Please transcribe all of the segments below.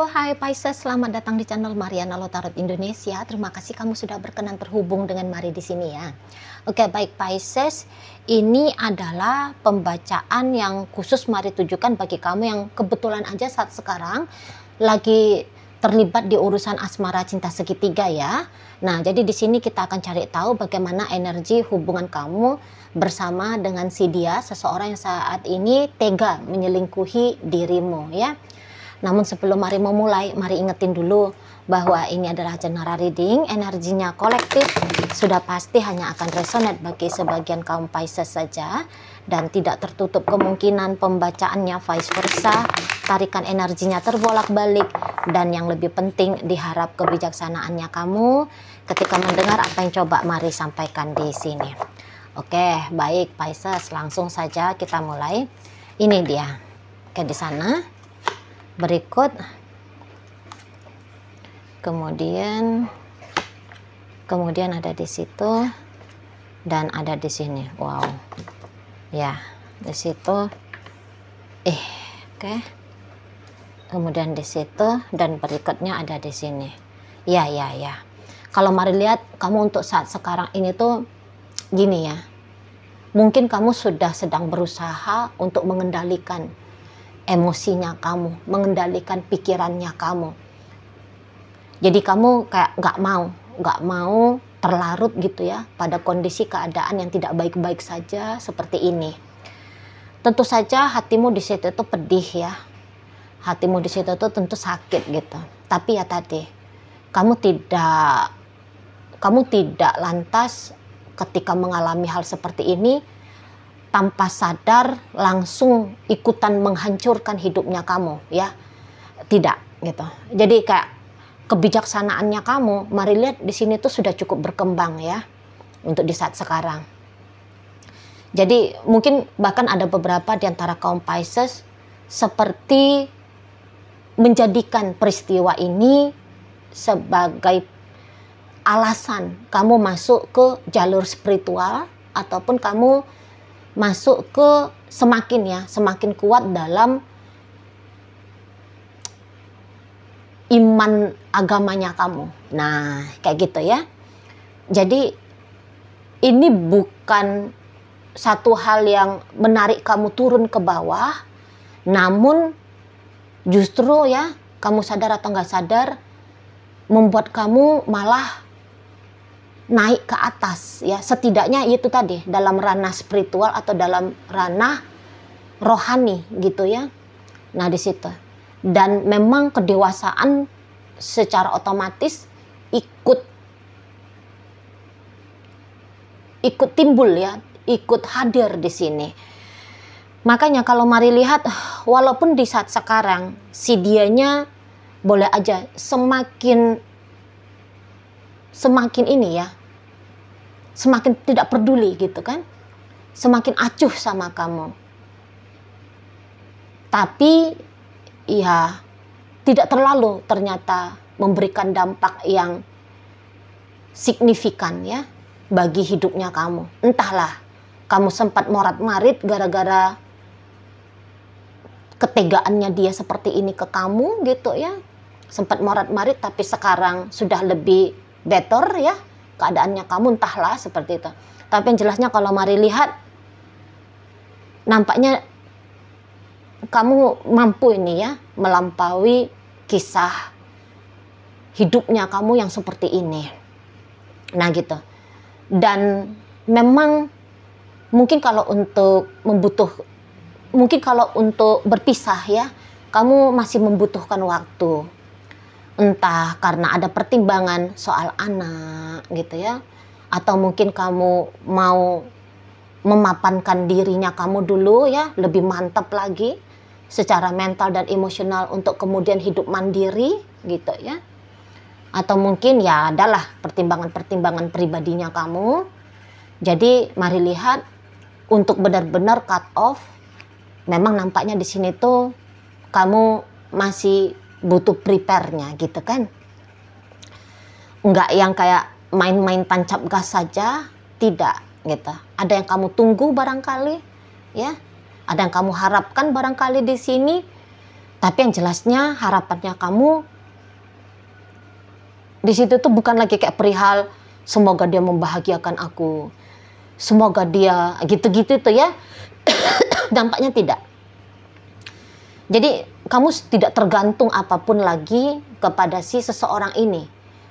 Oh, hai Pisces, selamat datang di channel Mariana Lotarot Indonesia. Terima kasih kamu sudah berkenan terhubung dengan Mari di sini ya. Oke, baik Pisces, ini adalah pembacaan yang khusus Mari tujukan bagi kamu yang kebetulan aja saat sekarang lagi terlibat di urusan asmara cinta segitiga ya. Nah, jadi di sini kita akan cari tahu bagaimana energi hubungan kamu bersama dengan si dia, seseorang yang saat ini tega menyelingkuhi dirimu ya. Namun sebelum Mari memulai, Mari ingetin dulu bahwa ini adalah general reading, energinya kolektif, sudah pasti hanya akan resonate bagi sebagian kaum Pisces saja, dan tidak tertutup kemungkinan pembacaannya vice versa, tarikan energinya terbolak-balik, dan yang lebih penting diharap kebijaksanaannya kamu ketika mendengar apa yang coba Mari sampaikan di sini. Oke, baik Pisces, langsung saja kita mulai. Ini dia. Oke, di sana. Berikut, kemudian ada di situ dan ada di sini. Wow, ya di situ. Oke. Kemudian di situ dan berikutnya ada di sini. Ya. Kalau Mari lihat kamu untuk saat sekarang ini tuh gini ya. Mungkin kamu sudah sedang berusaha untuk mengendalikan emosinya kamu, mengendalikan pikirannya kamu. Jadi kamu kayak nggak mau terlarut gitu ya pada kondisi keadaan yang tidak baik-baik saja seperti ini. Tentu saja hatimu di situ itu pedih ya, hatimu di situ itu tentu sakit gitu. Tapi ya tadi kamu tidak lantas ketika mengalami hal seperti ini tanpa sadar langsung ikutan menghancurkan hidupnya kamu ya, tidak gitu. Jadi kayak kebijaksanaannya kamu, Mari lihat di sini tuh sudah cukup berkembang ya untuk di saat sekarang. Jadi mungkin bahkan ada beberapa di antara kaum Pisces seperti menjadikan peristiwa ini sebagai alasan kamu masuk ke jalur spiritual ataupun kamu masuk ke semakin kuat dalam iman agamanya kamu. Nah, kayak gitu ya. Jadi ini bukan satu hal yang menarik kamu turun ke bawah, namun justru ya kamu sadar atau nggak sadar membuat kamu malah naik ke atas ya, setidaknya itu tadi dalam ranah spiritual atau dalam ranah rohani gitu ya. Nah di situ, dan memang kedewasaan secara otomatis ikut timbul ya, ikut hadir di sini. Makanya kalau Mari lihat, walaupun di saat sekarang si dianya boleh aja semakin ini ya, semakin tidak peduli gitu kan, semakin acuh sama kamu. Tapi ya tidak terlalu ternyata memberikan dampak yang signifikan ya bagi hidupnya kamu. Entahlah, kamu sempat morat-marit gara-gara ketegaannya dia seperti ini ke kamu gitu ya. Sempat morat-marit tapi sekarang sudah lebih better ya keadaannya kamu, entahlah seperti itu. Tapi yang jelasnya kalau Mari lihat, nampaknya kamu mampu ini ya melampaui kisah hidupnya kamu yang seperti ini. Nah gitu. Dan memang mungkin kalau untuk berpisah ya, kamu masih membutuhkan waktu. Entah karena ada pertimbangan soal anak gitu ya, atau mungkin kamu mau memapankan dirinya kamu dulu ya, lebih mantap lagi secara mental dan emosional untuk kemudian hidup mandiri gitu ya. Atau mungkin ya adalah pertimbangan-pertimbangan pribadinya kamu. Jadi Mari lihat untuk benar-benar cut off, memang nampaknya di sini tuh kamu masih butuh prepare-nya gitu kan. Enggak yang kayak main-main tancap gas saja, tidak gitu. Ada yang kamu tunggu barangkali ya, ada yang kamu harapkan barangkali di sini, Tapi yang jelasnya harapannya kamu di situ tuh bukan lagi kayak perihal semoga dia membahagiakan aku, semoga dia gitu-gitu tuh ya. Dampaknya tidak. Jadi kamu tidak tergantung apapun lagi kepada si seseorang ini.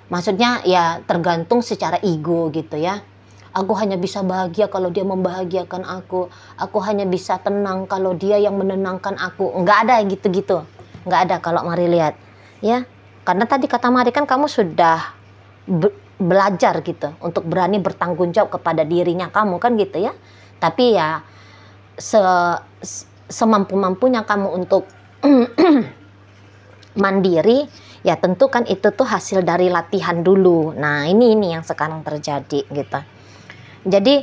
Maksudnya ya tergantung secara ego gitu ya. Aku hanya bisa bahagia kalau dia membahagiakan aku. Aku hanya bisa tenang kalau dia yang menenangkan aku. Nggak ada gitu-gitu. Nggak ada kalau Mari lihat. Ya, karena tadi kata Mari kan kamu sudah belajar gitu. Untuk berani bertanggung jawab kepada dirinya kamu kan gitu ya. Tapi ya semampu-mampunya kamu untuk mandiri. Ya tentu kan itu tuh hasil dari latihan dulu. Nah ini yang sekarang terjadi gitu. Jadi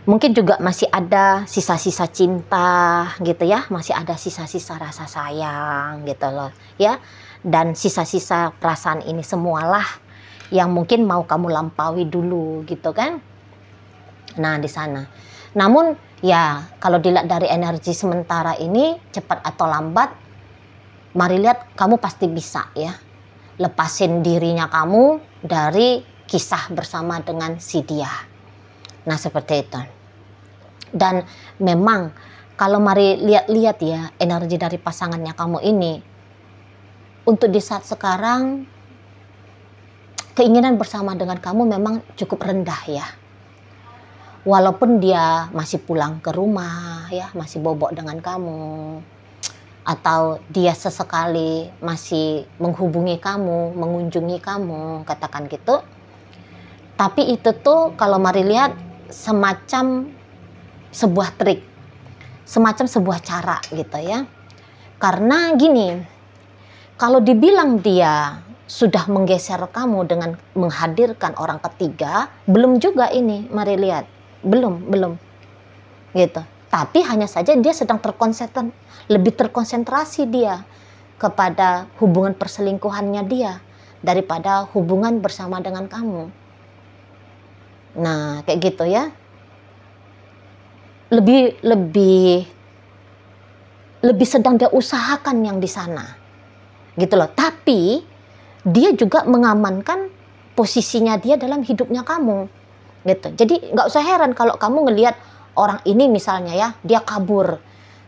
mungkin juga masih ada sisa-sisa cinta gitu ya, masih ada sisa-sisa rasa sayang gitu loh ya, dan sisa-sisa perasaan ini semualah yang mungkin mau kamu lampaui dulu gitu kan. Nah di sana. Namun ya kalau dilihat dari energi sementara ini cepat atau lambat, Mari lihat kamu pasti bisa ya lepasin dirinya kamu dari kisah bersama dengan si dia. Nah seperti itu. Dan memang kalau Mari lihat-lihat ya energi dari pasangannya kamu ini, untuk di saat sekarang keinginan bersama dengan kamu memang cukup rendah ya. Walaupun dia masih pulang ke rumah ya, masih bobok dengan kamu, atau dia sesekali masih menghubungi kamu, mengunjungi kamu, katakan gitu. Tapi itu tuh kalau Mari lihat semacam sebuah trik, semacam sebuah cara gitu ya. Karena gini, kalau dibilang dia sudah menggeser kamu dengan menghadirkan orang ketiga, belum juga ini Mari lihat, belum gitu. Tapi hanya saja dia sedang lebih terkonsentrasi dia kepada hubungan perselingkuhannya dia daripada hubungan bersama dengan kamu. Nah kayak gitu ya. Lebih sedang dia usahakan yang di sana gitu loh. Tapi dia juga mengamankan posisinya dia dalam hidupnya kamu gitu. Jadi nggak usah heran kalau kamu ngelihat orang ini misalnya ya, dia kabur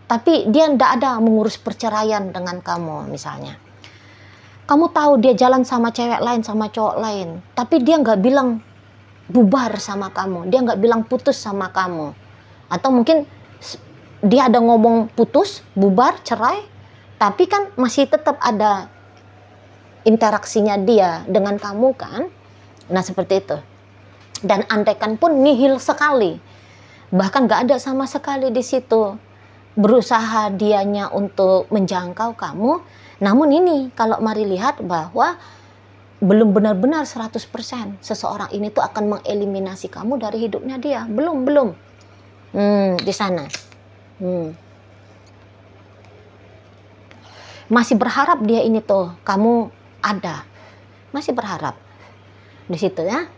tapi dia ndak ada mengurus perceraian dengan kamu misalnya. Kamu tahu dia jalan sama cewek lain, sama cowok lain, tapi dia nggak bilang bubar sama kamu, dia nggak bilang putus sama kamu. Atau mungkin dia ada ngomong putus, bubar, cerai, tapi kan masih tetap ada interaksinya dia dengan kamu kan. Nah seperti itu. Dan andaikan pun nihil sekali, bahkan nggak ada sama sekali di situ berusaha dianya untuk menjangkau kamu. Namun ini kalau Mari lihat bahwa belum benar-benar 100% seseorang ini tuh akan mengeliminasi kamu dari hidupnya dia. Belum di sana. Masih berharap dia ini tuh kamu ada, masih berharap di situ ya.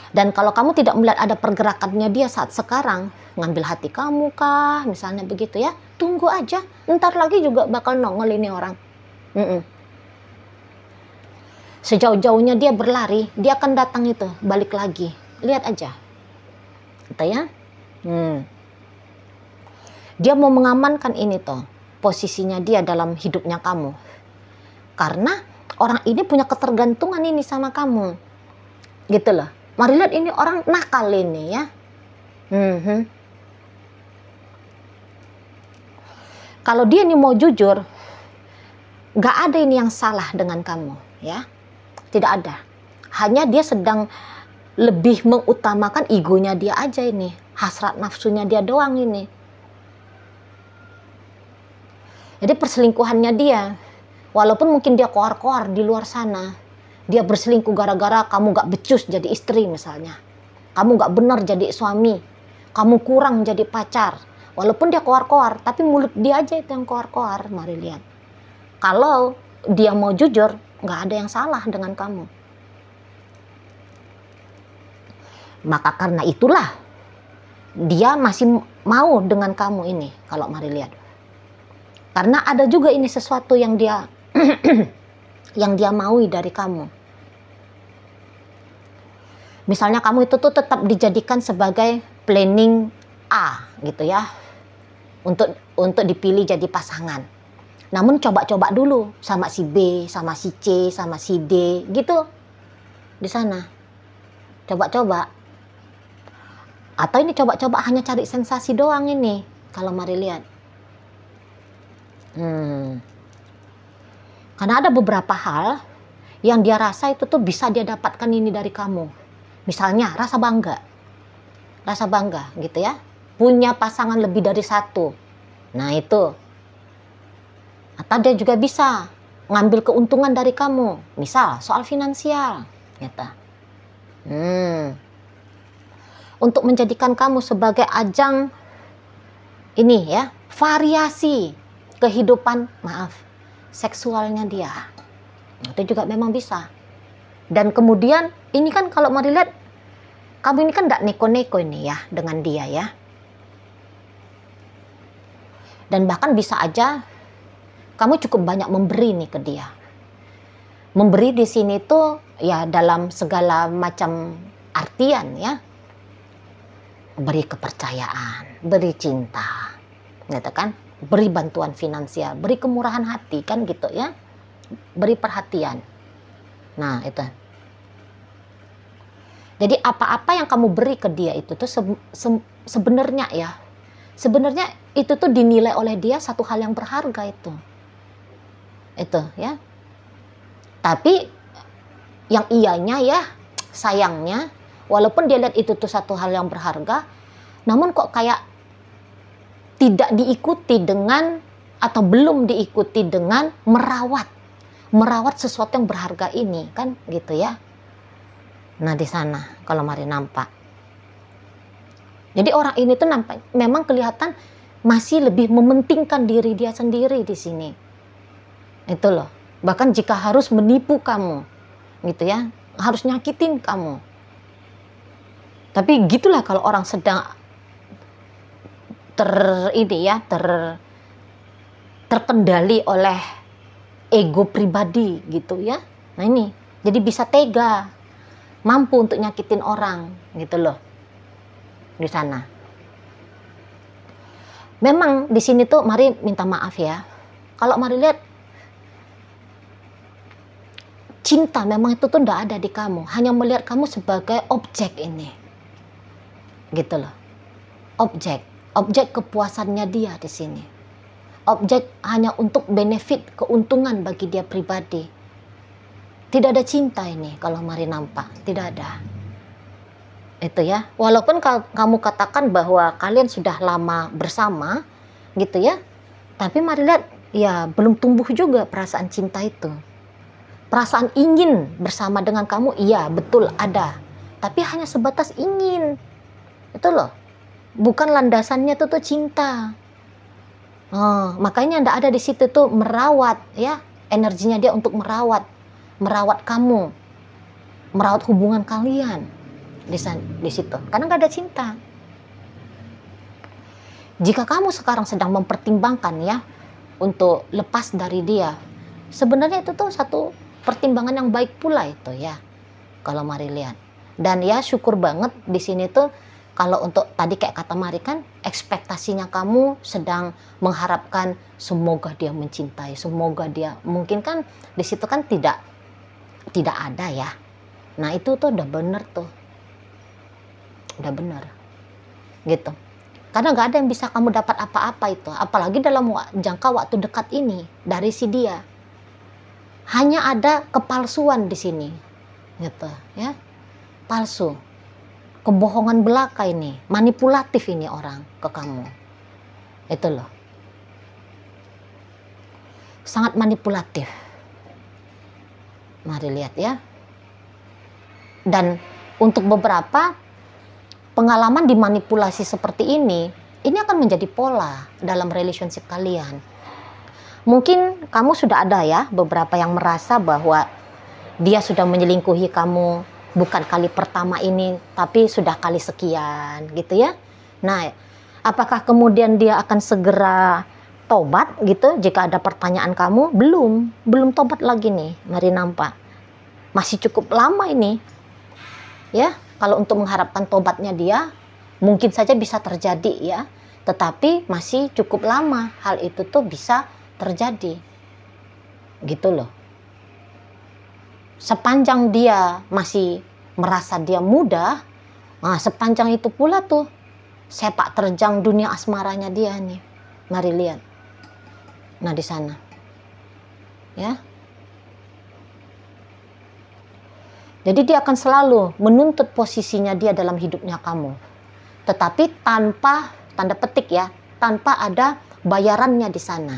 Dan kalau kamu tidak melihat ada pergerakannya dia saat sekarang, ngambil hati kamu kah misalnya begitu ya, tunggu aja, ntar lagi juga bakal nongol ini orang. Sejauh-jauhnya dia berlari, dia akan datang itu, balik lagi. Lihat aja gitu ya. Dia mau mengamankan ini tuh posisinya dia dalam hidupnya kamu, karena orang ini punya ketergantungan ini sama kamu gitu loh. Mari lihat ini orang nakal ini ya. Kalau dia ini mau jujur, gak ada ini yang salah dengan kamu ya, tidak ada. Hanya dia sedang lebih mengutamakan egonya dia aja ini, hasrat nafsunya dia doang ini. Jadi perselingkuhannya dia, walaupun mungkin dia koar-koar di luar sana, dia berselingkuh gara-gara kamu gak becus jadi istri misalnya, kamu gak benar jadi suami, kamu kurang jadi pacar. Walaupun dia koar-koar, tapi mulut dia aja itu yang koar-koar. Mari lihat, kalau dia mau jujur, gak ada yang salah dengan kamu. Maka karena itulah dia masih mau dengan kamu ini. Kalau Mari lihat, Karena ada juga ini sesuatu yang dia yang dia maui dari kamu. Misalnya kamu itu tuh tetap dijadikan sebagai planning A gitu ya, untuk dipilih jadi pasangan. Namun coba-coba dulu sama si B, sama si C, sama si D gitu di sana. Coba-coba. Atau ini coba-coba hanya cari sensasi doang ini kalau mari lihat. Karena ada beberapa hal yang dia rasa itu tuh bisa dia dapatkan ini dari kamu. Misalnya rasa bangga gitu ya, punya pasangan lebih dari satu. Nah itu. Atau dia juga bisa ngambil keuntungan dari kamu, misal soal finansial gitu. Untuk menjadikan kamu sebagai ajang ini ya, variasi kehidupan seksualnya dia. Itu juga memang bisa. Dan kemudian ini kan kalau mau dilihat, kamu ini kan tidak neko-neko ini ya dengan dia ya. Dan bahkan bisa aja kamu cukup banyak memberi nih ke dia. Memberi di sini tuh ya dalam segala macam artian ya. Beri kepercayaan, beri cinta, gitu kan? Beri bantuan finansial, beri kemurahan hati kan gitu ya. Beri perhatian. Nah, itu. Jadi apa-apa yang kamu beri ke dia itu tuh sebenarnya ya. Sebenarnya itu tuh dinilai oleh dia satu hal yang berharga itu. Itu ya. Tapi yang iyanya ya, sayangnya walaupun dia lihat itu tuh satu hal yang berharga, namun kok kayak tidak diikuti dengan atau belum diikuti dengan merawat sesuatu yang berharga ini kan gitu ya. Nah di sana kalau mari nampak. Jadi orang ini tuh nampak memang kelihatan masih lebih mementingkan diri dia sendiri di sini. Itu loh. Bahkan jika harus menipu kamu, gitu ya, harus nyakitin kamu. Tapi gitulah kalau orang sedang terkendali oleh ego pribadi gitu ya. Nah ini, jadi bisa tega, mampu untuk nyakitin orang gitu loh di sana. Memang di sini tuh mari minta maaf ya. Kalau mari lihat cinta memang itu tuh ndak ada di kamu, hanya melihat kamu sebagai objek ini, gitu loh, objek kepuasannya dia di sini, objek hanya untuk benefit keuntungan bagi dia pribadi. Tidak ada cinta ini kalau mari nampak, tidak ada. Itu ya, walaupun kamu katakan bahwa kalian sudah lama bersama, gitu ya, tapi mari lihat ya belum tumbuh juga perasaan cinta itu. Perasaan ingin bersama dengan kamu, iya betul ada. Tapi hanya sebatas ingin. Itu loh. Bukan landasannya itu tuh cinta. Makanya ndak ada di situ tuh merawat ya. Energinya dia untuk merawat kamu. Merawat hubungan kalian. Di situ. Karena nggak ada cinta. Jika kamu sekarang sedang mempertimbangkan ya untuk lepas dari dia, sebenarnya itu tuh satu pertimbangan yang baik pula itu ya, kalau mari lihat. Dan ya syukur banget di sini tuh kalau untuk tadi kayak kata Mari kan, ekspektasinya kamu sedang mengharapkan semoga dia mencintai, semoga dia, mungkin kan di situ kan tidak ada ya. Nah itu tuh udah bener tuh, udah bener gitu. Karena nggak ada yang bisa kamu dapat apa-apa itu, apalagi dalam jangka waktu dekat ini dari si dia. Hanya ada kepalsuan di sini, gitu ya, palsu, kebohongan belaka ini, manipulatif ini orang ke kamu, itu loh, sangat manipulatif. Mari lihat ya. Dan untuk beberapa pengalaman dimanipulasi seperti ini akan menjadi pola dalam relationship kalian. Mungkin kamu sudah ada ya beberapa yang merasa bahwa dia sudah menyelingkuhi kamu bukan kali pertama ini, tapi sudah kali sekian gitu ya. Nah, apakah kemudian dia akan segera tobat gitu. Jika ada pertanyaan kamu, belum tobat lagi nih, mari nampak. Masih cukup lama ini. Ya, kalau untuk mengharapkan tobatnya dia, mungkin saja bisa terjadi ya. Tetapi masih cukup lama hal itu tuh bisa terjadi. Gitu loh. Sepanjang dia masih merasa dia muda, nah sepanjang itu pula tuh sepak terjang dunia asmaranya dia nih. Mari lihat. Nah di sana. Ya. Jadi dia akan selalu menuntut posisinya dia dalam hidupnya kamu. Tetapi tanpa, tanda petik ya, tanpa ada bayarannya di sana.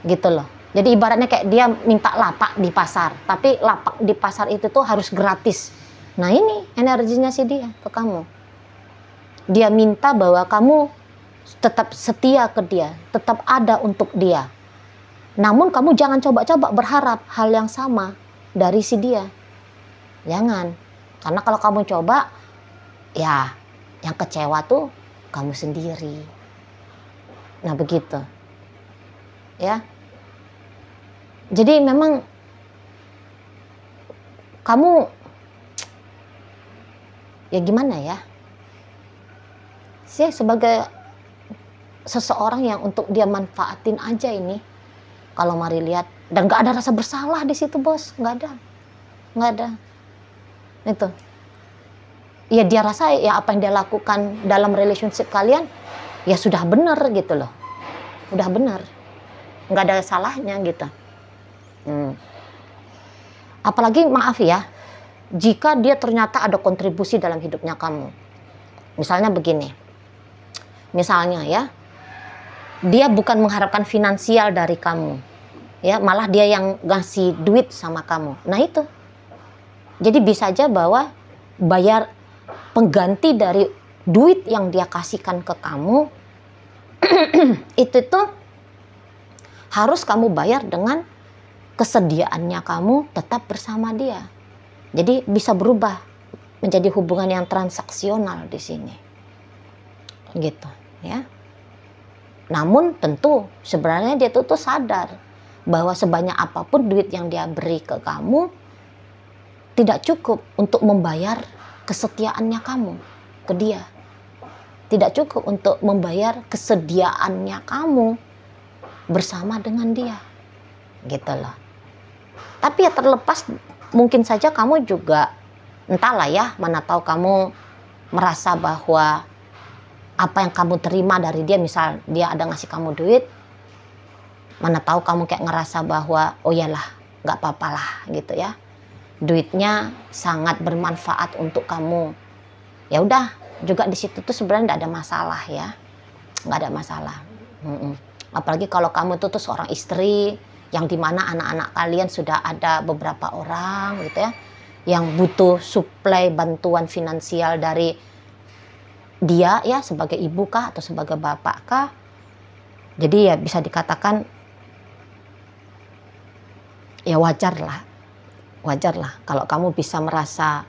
Gitu loh. Jadi ibaratnya kayak dia minta lapak di pasar, tapi lapak di pasar itu tuh harus gratis. Nah ini energinya sih dia ke kamu. Dia minta bahwa kamu tetap setia ke dia, tetap ada untuk dia. Namun kamu jangan coba-coba berharap hal yang sama dari si dia. Jangan. Karena kalau kamu coba, ya yang kecewa tuh kamu sendiri. Nah begitu. Ya. Jadi memang kamu ya gimana ya? Sih sebagai seseorang yang untuk dia manfaatin aja ini. Kalau mari lihat, dan gak ada rasa bersalah di situ bos, nggak ada. Itu. Ya dia rasa ya apa yang dia lakukan dalam relationship kalian ya sudah benar gitu loh, udah benar, nggak ada salahnya gitu. Apalagi maaf ya, jika dia ternyata ada kontribusi dalam hidupnya kamu. Misalnya begini, misalnya ya, dia bukan mengharapkan finansial dari kamu, ya malah dia yang ngasih duit sama kamu. Nah itu, jadi bisa aja bahwa bayar pengganti dari duit yang dia kasihkan ke kamu itu tuh harus kamu bayar dengan kesediaannya kamu tetap bersama dia. Jadi bisa berubah menjadi hubungan yang transaksional di sini. Gitu, ya. Namun tentu sebenarnya dia tuh sadar bahwa sebanyak apapun duit yang dia beri ke kamu tidak cukup untuk membayar kesetiaannya kamu ke dia. Tidak cukup untuk membayar kesediaannya kamu bersama dengan dia. Gitu loh. Tapi ya terlepas mungkin saja kamu juga entahlah ya, mana tahu kamu merasa bahwa apa yang kamu terima dari dia, misal dia ada ngasih kamu duit, mana tahu kamu kayak ngerasa bahwa oh iyalah nggak apa-apa lah gitu ya, duitnya sangat bermanfaat untuk kamu. Ya udah, juga di situ tuh sebenarnya nggak ada masalah ya, nggak ada masalah. Apalagi kalau kamu tuh seorang istri yang dimana anak-anak kalian sudah ada beberapa orang gitu ya, yang butuh suplai bantuan finansial dari dia ya, sebagai ibu kah atau sebagai bapak kah. Jadi ya bisa dikatakan ya wajar lah kalau kamu bisa merasa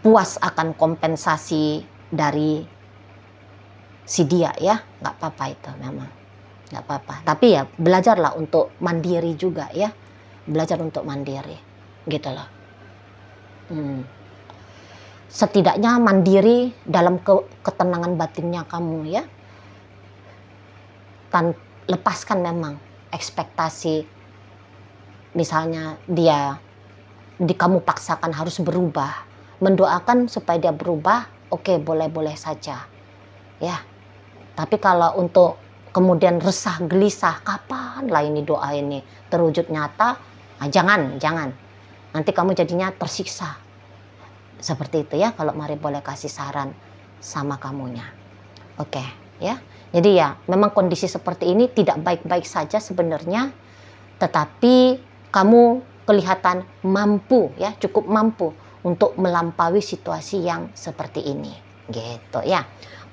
puas akan kompensasi dari si dia ya, nggak apa-apa itu memang. Nggak apa-apa, tapi ya belajarlah untuk mandiri juga ya, belajar untuk mandiri gitu loh. Setidaknya mandiri dalam ketenangan batinnya kamu ya, lepaskan memang ekspektasi, misalnya kamu paksakan harus berubah, mendoakan supaya dia berubah, oke, boleh-boleh saja ya. Tapi kalau untuk kemudian resah gelisah, kapan lah ini doa ini terwujud nyata? Nah, jangan. Nanti kamu jadinya tersiksa. Seperti itu ya, kalau mari boleh kasih saran sama kamunya. Oke, ya. Jadi ya, memang kondisi seperti ini tidak baik-baik saja sebenarnya, tetapi kamu kelihatan mampu ya, cukup mampu untuk melampaui situasi yang seperti ini. Gitu ya.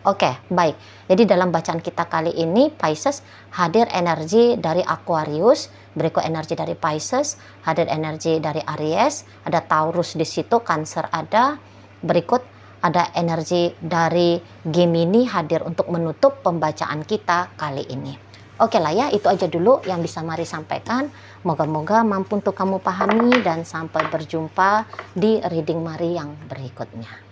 Oke, baik. Jadi dalam bacaan kita kali ini, Pisces hadir energi dari Aquarius, berikut energi dari Pisces, hadir energi dari Aries, ada Taurus di situ, Cancer ada, berikut ada energi dari Gemini hadir untuk menutup pembacaan kita kali ini. Oke lah ya, itu aja dulu yang bisa Mari sampaikan. Moga-moga mampu untuk kamu pahami, dan sampai berjumpa di reading Mari yang berikutnya.